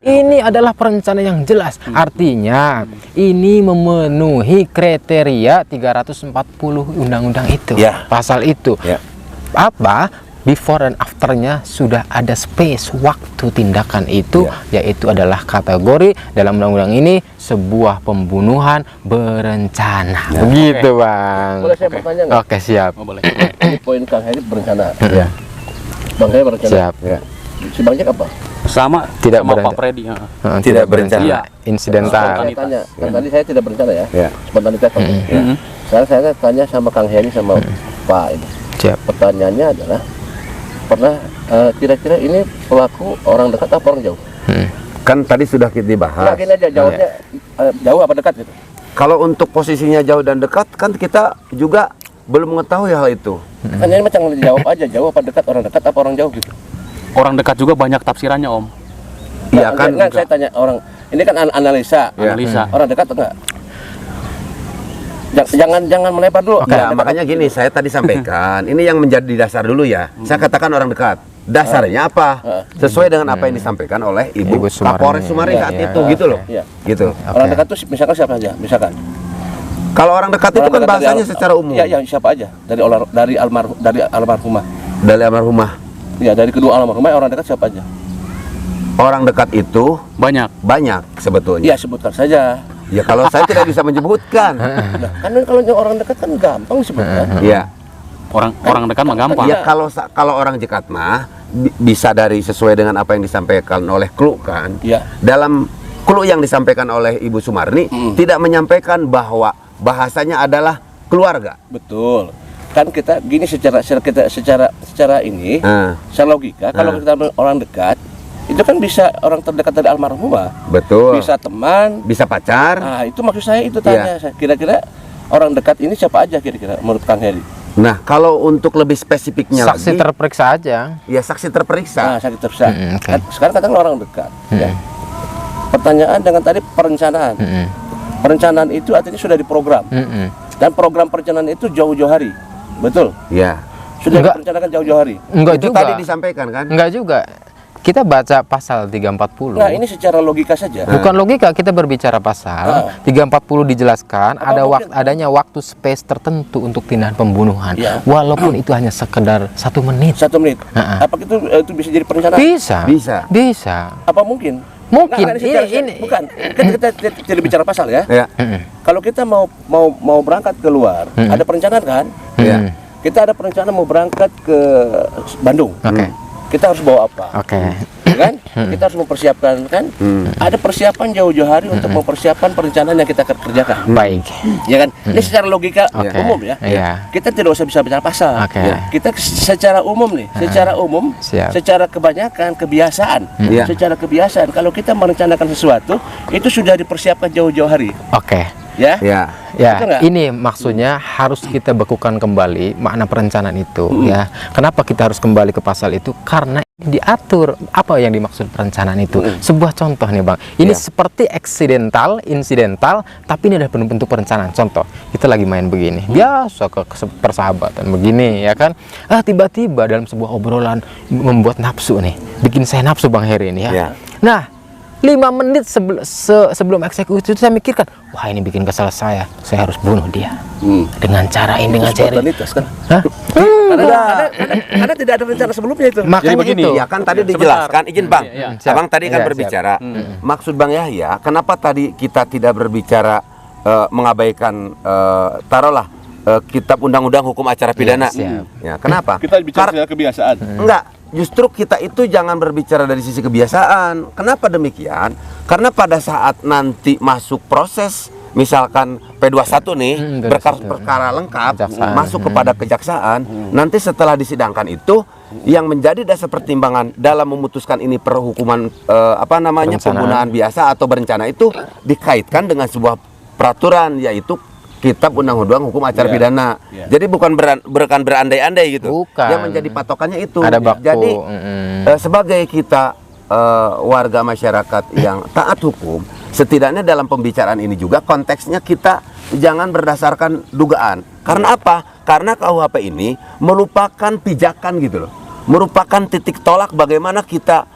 Ini adalah perencanaan yang jelas. Artinya ini memenuhi kriteria 340 undang-undang itu. Pasal itu. Apa? Before dan afternya sudah ada space waktu tindakan itu, yaitu adalah kategori dalam undang-undang ini sebuah pembunuhan berencana. Begitu, Bang. Boleh saya bertanya nggak? Oke, siap. boleh. Ini poin Kang Heri berencana. Bang Heri berencana. Siap. Si Bang Jack apa? Sama Tidak sama berencana. Pak Freddy. Tidak berencana. Iya. Insidental. Saya tanya, kan tadi saya tidak berencana ya. Spontanitas. Sekarang saya tanya sama Kang Heri sama Pak ini. Siap. Pertanyaannya adalah pernah kira-kira ini pelaku orang dekat apa orang jauh? Kan tadi sudah kita Nah, dibahas. gini aja jawabnya jauh apa dekat gitu. Kalau untuk posisinya jauh dan dekat, kan kita juga belum mengetahui hal itu. Kan ini macam jawab aja jauh apa dekat apa orang jauh gitu. Orang dekat juga banyak tafsirannya, Om. Iya kan? Enggak, saya tanya orang ini kan analisa. Analisa. Orang dekat atau enggak? Jangan melebar dulu. Ya, makanya gini, saya tadi sampaikan, ini yang menjadi dasar dulu ya. Saya katakan orang dekat. Dasarnya apa? Sesuai dengan apa yang disampaikan oleh Ibu Kapolres Sumarni saat itu, gitu loh. Iya. Gitu. Orang dekat tuh misalkan siapa aja? Misalkan. Kalau orang dekat itu Orang kan dekat bahasanya dari secara umum. Iya, siapa aja? Dari almarhumah. Dari almarhumah. Ya, dari kedua almarhumah orang dekat siapa aja? Orang dekat itu Banyak. banyak sebetulnya. Iya, sebutkan saja. Ya kalau saya tidak bisa menyebutkan. Nah, kan kalau yang orang dekat kan gampang sebutkan. Ya. Orang dekat mah gampang. Ya kalau orang dekat mah bisa dari sesuai dengan apa yang disampaikan oleh Klu kan. Iya. Dalam Klu yang disampaikan oleh Ibu Sumarni tidak menyampaikan bahwa bahasanya adalah keluarga. Betul. Kan kita gini secara ini, secara logika kalau kita orang dekat itu kan bisa orang terdekat dari almarhumah. Betul. Bisa teman, Bisa pacar. nah itu maksud saya itu tanya. Kira-kira orang dekat ini siapa aja kira-kira menurut Kang Heri? Nah, kalau untuk lebih spesifiknya Saksi lagi, terperiksa aja. ya saksi terperiksa. Nah, sakit terpisah. oke. Sekarang katakan orang dekat. Ya. Pertanyaan dengan tadi perencanaan. Perencanaan itu artinya sudah diprogram. Dan program perencanaan itu jauh-jauh hari. Betul? Ya. Sudah Enggak. direncanakan jauh-jauh hari. Enggak Itu juga. tadi disampaikan kan? Enggak juga. Kita baca pasal 340. Nah, ini secara logika saja. Bukan logika, kita berbicara pasal 340 dijelaskan ada adanya waktu space tertentu untuk tindakan pembunuhan. Ya. Walaupun itu hanya sekedar 1 menit. 1 menit. Apa itu bisa jadi perencanaan? Bisa. Bisa. Apa mungkin? Mungkin. Nah, bukan. Kita tidak bicara pasal ya. Ya. Kalau kita mau berangkat keluar, ada perencanaan kan? Ya. Kita ada perencanaan mau berangkat ke Bandung. Oke. Kita harus bawa apa? Oke. Kan? Kita harus mempersiapkan kan? Ada persiapan jauh-jauh hari untuk mempersiapkan perencanaan yang kita akan kerjakan. Baik. Ya kan? Ini secara logika Oke. umum ya. Iya. Kita tidak usah bisa bicara pasal. Oke. Ya. Kita secara umum nih, secara umum, Siap. secara kebanyakan kebiasaan, Iya. secara kebiasaan kalau kita merencanakan sesuatu itu sudah dipersiapkan jauh-jauh hari, Oke. ya. Ya. Ya, Betul nggak? ini maksudnya harus kita bekukan kembali makna perencanaan itu ya. Kenapa kita harus kembali ke pasal itu? Karena diatur apa yang dimaksud perencanaan itu. Sebuah contoh nih, Bang. Ini seperti insidental, tapi ini adalah bentuk perencanaan. Contoh, kita lagi main begini. Biasa ke persahabatan begini ya kan. Tiba-tiba dalam sebuah obrolan membuat nafsu nih. Bikin saya nafsu, Bang Heri ini ya. Ya. Nah, 5 menit sebelum eksekusi itu saya mikirkan, wah ini bikin kesal saya harus bunuh dia dengan cara ini, dengan cara ini. Spontanitas kan? Hah? Karena tidak ada rencana sebelumnya itu. Makanya begini, itu. Ya kan tadi Sebentar. dijelaskan, izin Bang. Siap. Abang tadi kan Iya, berbicara. Maksud Bang Yahya, kenapa tadi kita tidak berbicara mengabaikan taruhlah kitab undang-undang hukum acara pidana? siap. Ya, kenapa? Kita bicara soal kebiasaan. Enggak, justru kita itu jangan berbicara dari sisi kebiasaan. Kenapa demikian? Karena pada saat nanti masuk proses, misalkan P21 nih, perkara lengkap, Kejaksaan. masuk kepada kejaksaan, nanti setelah disidangkan itu, yang menjadi dasar pertimbangan dalam memutuskan ini perhukuman Perencanaan. pembunuhan biasa atau berencana itu dikaitkan dengan sebuah peraturan, yaitu Kitab Undang-Undang Hukum Acara Pidana. Jadi bukan berandai-andai gitu. Bukan. Yang menjadi patokannya itu. Ada baku. Jadi sebagai kita warga masyarakat yang taat hukum, setidaknya dalam pembicaraan ini juga konteksnya kita jangan berdasarkan dugaan. Karena apa? Karena KUHP ini merupakan pijakan gitu loh. Merupakan titik tolak bagaimana kita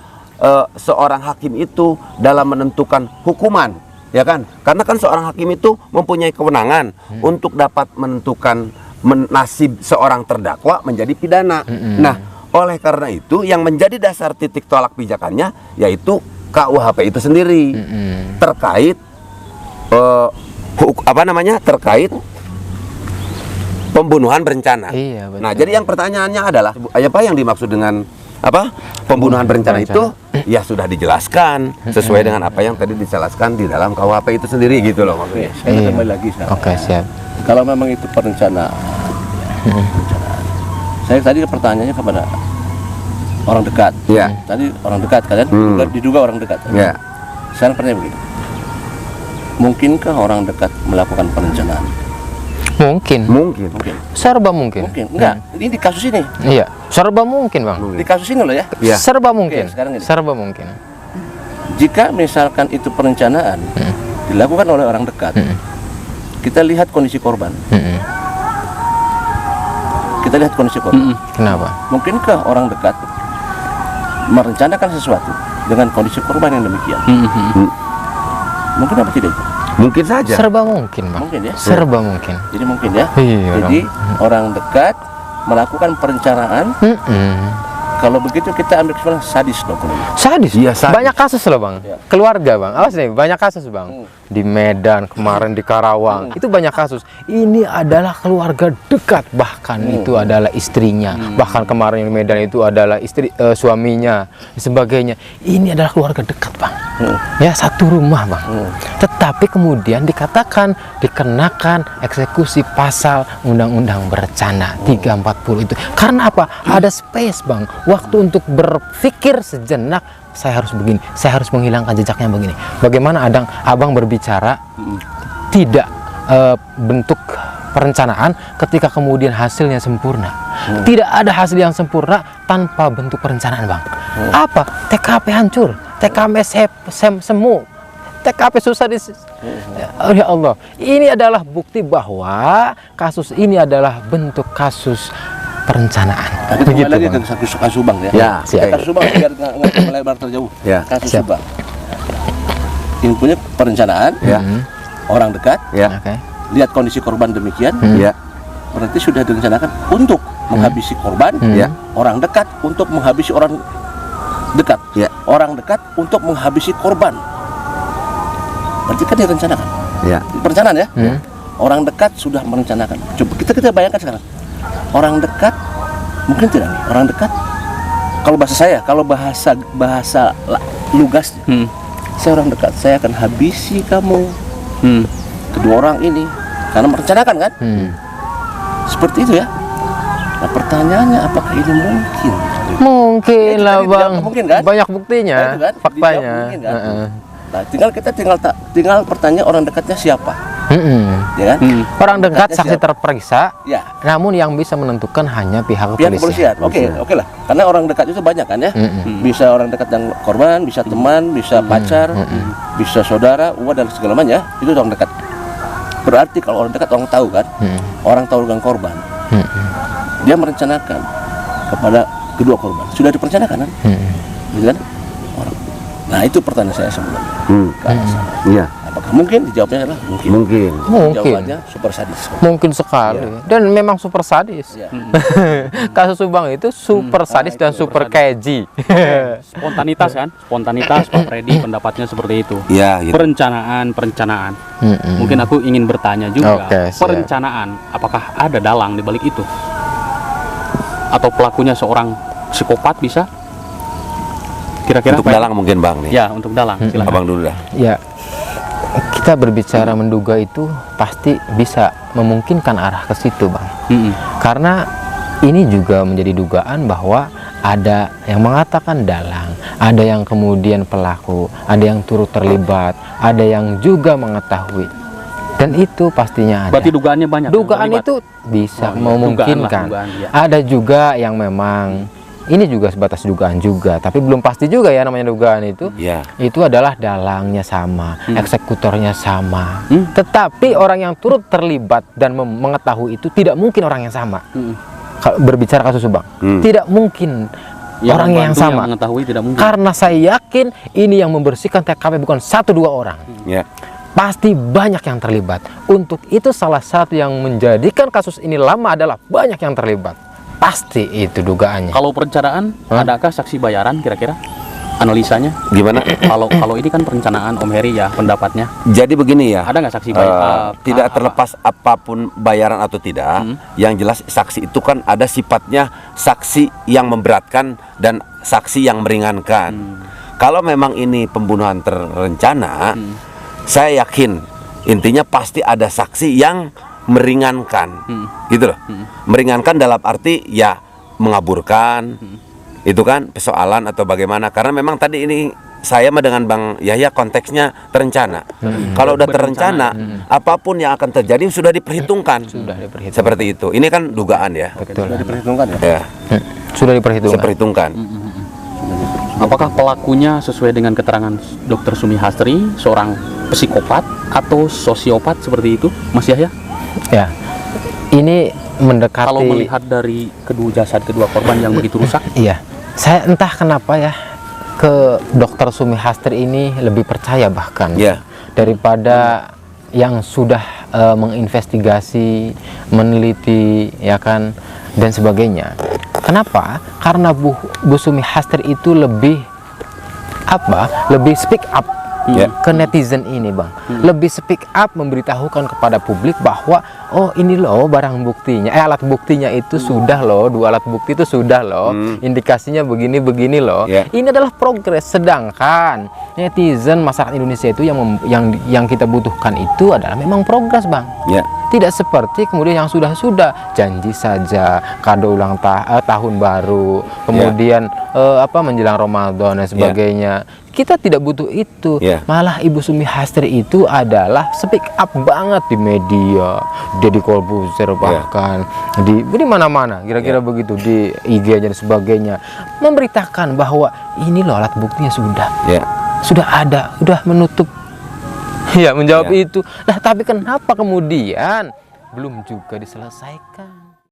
seorang hakim itu dalam menentukan hukuman, ya kan? Karena kan seorang hakim itu mempunyai kewenangan untuk dapat menentukan nasib seorang terdakwa menjadi pidana. Nah, oleh karena itu yang menjadi dasar titik tolak pijakannya yaitu KUHP itu sendiri terkait terkait pembunuhan berencana. Iya, betul. Nah, jadi yang pertanyaannya adalah apa yang dimaksud dengan pembunuhan berencana itu? Ya sudah dijelaskan sesuai dengan apa yang tadi dijelaskan di dalam KUHP itu sendiri gitu loh maksudnya. Saya kembali lagi sekarang. Oke, siap. Kalau memang itu perencanaan, saya tadi pertanyaannya kepada orang dekat. Ya. Tadi orang dekat kan, diduga orang dekat. Ya. Sekarang pertanyaan begini, mungkinkah orang dekat melakukan perencanaan? Mungkin. Mungkin. Serba mungkin. Mungkin. Enggak, ini di kasus ini. Iya, serba mungkin, Bang. Di kasus ini loh ya. Ya. Serba mungkin. sekarang gini. Serba mungkin. Jika misalkan itu perencanaan dilakukan oleh orang dekat, kita lihat kondisi korban. Kita lihat kondisi korban. Kenapa? Mungkinkah orang dekat merencanakan sesuatu dengan kondisi korban yang demikian? Mungkin apa tidak? Mungkin saja. Serba mungkin, Bang. Mungkin ya. Serba mungkin. Jadi mungkin ya. Iya, Jadi orang dekat melakukan perencanaan. Kalau begitu kita ambil kesimpulan sadis dong. Sadis. Iya, sadis. Banyak kasus loh, Bang. Iya. Keluarga, Bang. Awas nih, banyak kasus, Bang. Di Medan, kemarin di Karawang. Itu banyak kasus. Ini adalah keluarga dekat, bahkan itu adalah istrinya. Bahkan kemarin di Medan itu adalah istri suaminya, dan sebagainya. Ini adalah keluarga dekat, Bang. Ya, satu rumah, Bang. Tetapi kemudian dikatakan dikenakan eksekusi pasal Undang-Undang Berencana 340 itu. Karena apa? Ada space, Bang. Waktu untuk berpikir sejenak, saya harus begini, saya harus menghilangkan jejaknya begini. Bagaimana abang berbicara tidak bentuk perencanaan ketika kemudian hasilnya sempurna. Tidak ada hasil yang sempurna tanpa bentuk perencanaan, Bang. Apa? TKP hancur, TKP semu, TKP susah ya Allah. Ini adalah bukti bahwa kasus ini adalah bentuk kasus perencanaan. Tapi kembali lagi ke kasus Subang ya. Ya, siap. Kasus Subang biar nggak melebar terjauh. Ya. Kasus Siap. Subang. Ini punya perencanaan. Ya. Orang dekat. Ya. Oke. Lihat kondisi korban demikian. Ya. Berarti sudah direncanakan untuk menghabisi korban. Ya. Orang dekat untuk menghabisi orang dekat. Ya. Orang dekat untuk menghabisi korban. Berarti kan direncanakan. Ya. Perencanaan ya. Orang dekat sudah merencanakan. Coba kita bayangkan sekarang. Orang dekat mungkin tidak nih. Orang dekat kalau bahasa saya, kalau bahasa lugas, saya orang dekat, saya akan habisi kamu. Kedua orang ini karena merencanakan kan? Seperti itu ya. Nah, pertanyaannya apakah ini mungkin? Mungkin Ya, lah, tadi Bang. dijawab mungkin kan? Banyak buktinya, Nah, itu kan? faktanya. Dijawab mungkin kan? Nah, tinggal pertanyaan orang dekatnya siapa? Ya kan? Orang dekat Dekatnya saksi siapa? terperiksa, Ya. namun yang bisa menentukan hanya pihak Pihak kepolisian. kepolisian. Oke lah. Karena orang dekat itu banyak kan ya. Bisa orang dekat yang korban, bisa teman, bisa pacar, bisa saudara, dan segala macam ya. Itu orang dekat. Berarti kalau orang dekat orang tahu kan, orang tahu dengan korban, dia merencanakan kepada kedua korban. Sudah diperencanakan kan? Gitu kan? Nah itu pertanyaan saya sebenarnya. Ke arah sana. Iya. Apakah mungkin? Dijawabnya adalah mungkin. Mungkin. Mungkin. Jawabannya super sadis. Mungkin sekali. Dan memang super sadis. Ya. Kasus Subang itu super sadis dan super keji. Spontanitas kan? Spontanitas Pak Freddy pendapatnya seperti itu. Iya, gitu. Perencanaan. Mungkin aku ingin bertanya juga, Oke, siap. perencanaan apakah ada dalang di balik itu? Atau pelakunya seorang psikopat bisa? Kira-kira Untuk Pak? dalang mungkin Bang nih. Ya, untuk dalang. Silakan. Abang dulu dah. Ya, kita berbicara menduga itu pasti bisa memungkinkan arah ke situ, Bang. Karena ini juga menjadi dugaan bahwa ada yang mengatakan dalang, ada yang kemudian pelaku, ada yang turut terlibat, ada yang juga mengetahui. Dan itu pastinya ada. Berarti dugaannya banyak. yang Dugaan terlibat. itu bisa Oh, iya. memungkinkan. Dugaan, ya. Ada juga yang memang ini juga sebatas dugaan juga, tapi belum pasti juga ya namanya dugaan itu. Iya. Itu adalah dalangnya sama, eksekutornya sama. Tetapi orang yang turut terlibat dan mengetahui itu tidak mungkin orang yang sama. Kalau berbicara kasus Subang, tidak mungkin orangnya yang membantu, sama. mengetahui tidak mungkin. Karena saya yakin ini yang membersihkan TKP bukan 1-2 orang. Ya. Pasti banyak yang terlibat. Untuk itu salah satu yang menjadikan kasus ini lama adalah banyak yang terlibat. Pasti itu dugaannya. Kalau perencanaan, adakah saksi bayaran kira-kira? Analisanya? Gimana? Kalau ini kan perencanaan Om Heri ya pendapatnya. Jadi begini ya. Ada nggak saksi bayaran? Tidak terlepas apapun bayaran atau tidak, yang jelas saksi itu kan ada sifatnya saksi yang memberatkan dan saksi yang meringankan. Kalau memang ini pembunuhan terencana, saya yakin intinya pasti ada saksi yang meringankan, gitu loh. Meringankan dalam arti ya mengaburkan, itu kan persoalan atau bagaimana? Karena memang tadi ini saya dengan Bang Yahya konteksnya terencana. Kalau udah terencana, apapun yang akan terjadi sudah diperhitungkan. Sudah diperhitungkan. Seperti itu. Ini kan dugaan ya. Betul. Sudah diperhitungkan ya. Ya, Sudah diperhitungkan. diperhitungkan. Apakah pelakunya sesuai dengan keterangan Dr. Sumi Hastri, seorang psikopat atau sosiopat seperti itu, Mas Yahya? Ya. Ini mendekati. Kalau melihat dari jasad kedua korban yang begitu rusak, Iya. Saya entah kenapa ya ke Dr. Sumi Hastri ini lebih percaya bahkan Ya. daripada yang sudah menginvestigasi, meneliti ya kan dan sebagainya. Kenapa? Karena Bu Sumi Hastri itu lebih lebih speak up ke netizen ini, Bang. Lebih speak up memberitahukan kepada publik bahwa oh ini loh barang buktinya, alat buktinya itu sudah loh, 2 alat bukti itu sudah loh, indikasinya begini loh. Ini adalah progres. Sedangkan netizen masyarakat Indonesia itu yang kita butuhkan itu adalah memang progres, Bang. Ya. Tidak seperti kemudian yang sudah janji saja kado ulang tahun baru, kemudian menjelang Ramadan dan sebagainya. Kita tidak butuh itu. Malah Ibu Sumi Hastri itu adalah speak up banget di media, Deddy Corbuzier bahkan di mana-mana, kira-kira begitu, di IG dan sebagainya, memberitakan bahwa ini loh alat buktinya sudah ada, sudah menutup. Ya, menjawab itu. Nah, tapi kenapa kemudian belum juga diselesaikan?